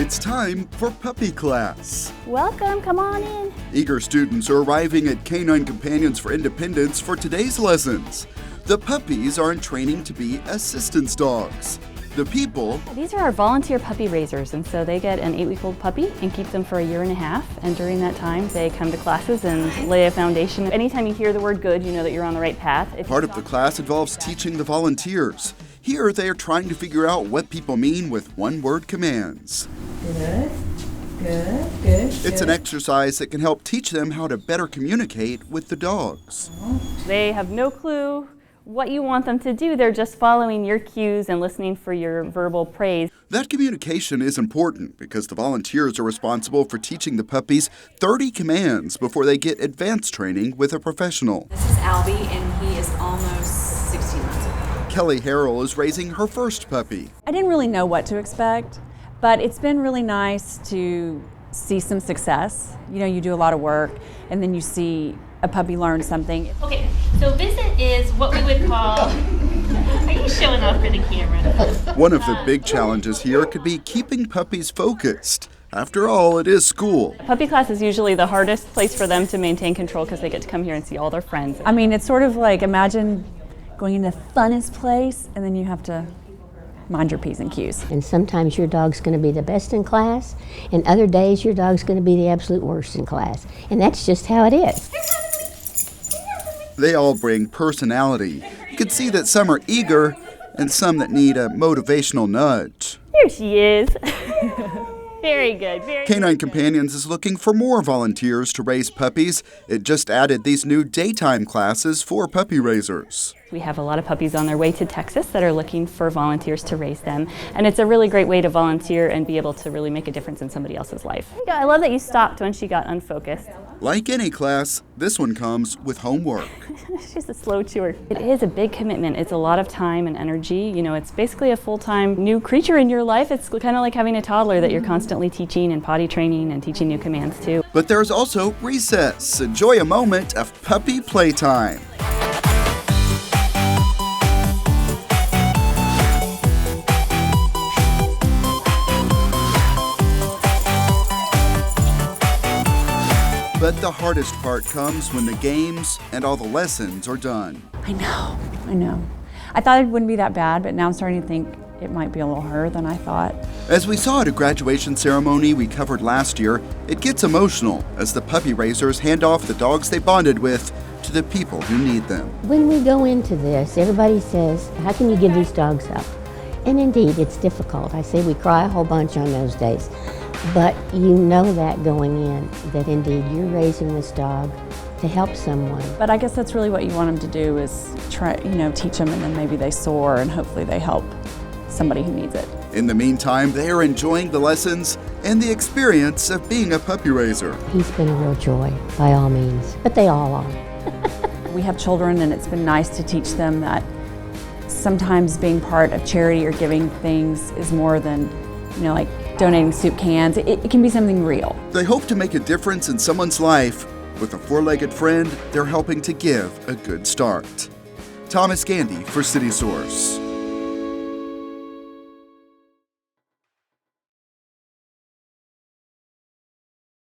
It's time for puppy class. Welcome, come on in. Eager students are arriving at Canine Companions for Independence for today's lessons. The puppies are in training to be assistance dogs. The people... These are our volunteer puppy raisers, and so they get an 8-week-old puppy and keep them for a year and a half. And during that time, they come to classes and lay a foundation. Anytime you hear the word good, you know that you're on the right path. Part of the class involves teaching the volunteers. Here, they are trying to figure out what people mean with one-word commands. Good. It's an exercise that can help teach them how to better communicate with the dogs. They have no clue what you want them to do. They're just following your cues and listening for your verbal praise. That communication is important because the volunteers are responsible for teaching the puppies 30 commands before they get advanced training with a professional. This is Albie, and he is almost 16 months old. Kelly Harrell is raising her first puppy. I didn't really know what to expect, but it's been really nice to see some success. You know, you do a lot of work, and then you see a puppy learn something. Okay, so Vincent is what we would call, are you showing off for the camera? One of the big challenges here could be keeping puppies focused. After all, it is school. Puppy class is usually the hardest place for them to maintain control because they get to come here and see all their friends. I mean, it's sort of like, imagine going in the funnest place, and then you have to mind your P's and Q's. And sometimes your dog's going to be the best in class, and other days your dog's going to be the absolute worst in class. And that's just how it is. They all bring personality. You can see that some are eager and some that need a motivational nudge. Here she is. Very good. Canine Companions is looking for more volunteers to raise puppies. It just added these new daytime classes for puppy raisers. We have a lot of puppies on their way to Texas that are looking for volunteers to raise them. And it's a really great way to volunteer and be able to really make a difference in somebody else's life. Yeah, I love that you stopped when she got unfocused. Like any class, this one comes with homework. She's a slow chewer. It is a big commitment. It's a lot of time and energy. You know, it's basically a full-time new creature in your life. It's kind of like having a toddler that you're constantly teaching and potty training and teaching new commands to. But there's also recess. Enjoy a moment of puppy playtime. But the hardest part comes when the games and all the lessons are done. I know. I thought it wouldn't be that bad, but now I'm starting to think it might be a little harder than I thought. As we saw at a graduation ceremony we covered last year, it gets emotional as the puppy raisers hand off the dogs they bonded with to the people who need them. When we go into this, everybody says, how can you give these dogs up? And indeed, it's difficult. I say we cry a whole bunch on those days. But you know that going in, that indeed you're raising this dog to help someone. But I guess that's really what you want them to do is try, teach them, and then maybe they soar and hopefully they help somebody who needs it. In the meantime, they are enjoying the lessons and the experience of being a puppy raiser. He's been a real joy, by all means, but they all are. We have children, and it's been nice to teach them that sometimes being part of charity or giving things is more than, like donating soup cans. It can be something real. They hope to make a difference in someone's life. With a four-legged friend, they're helping to give a good start. Thomas Gandy for City Source.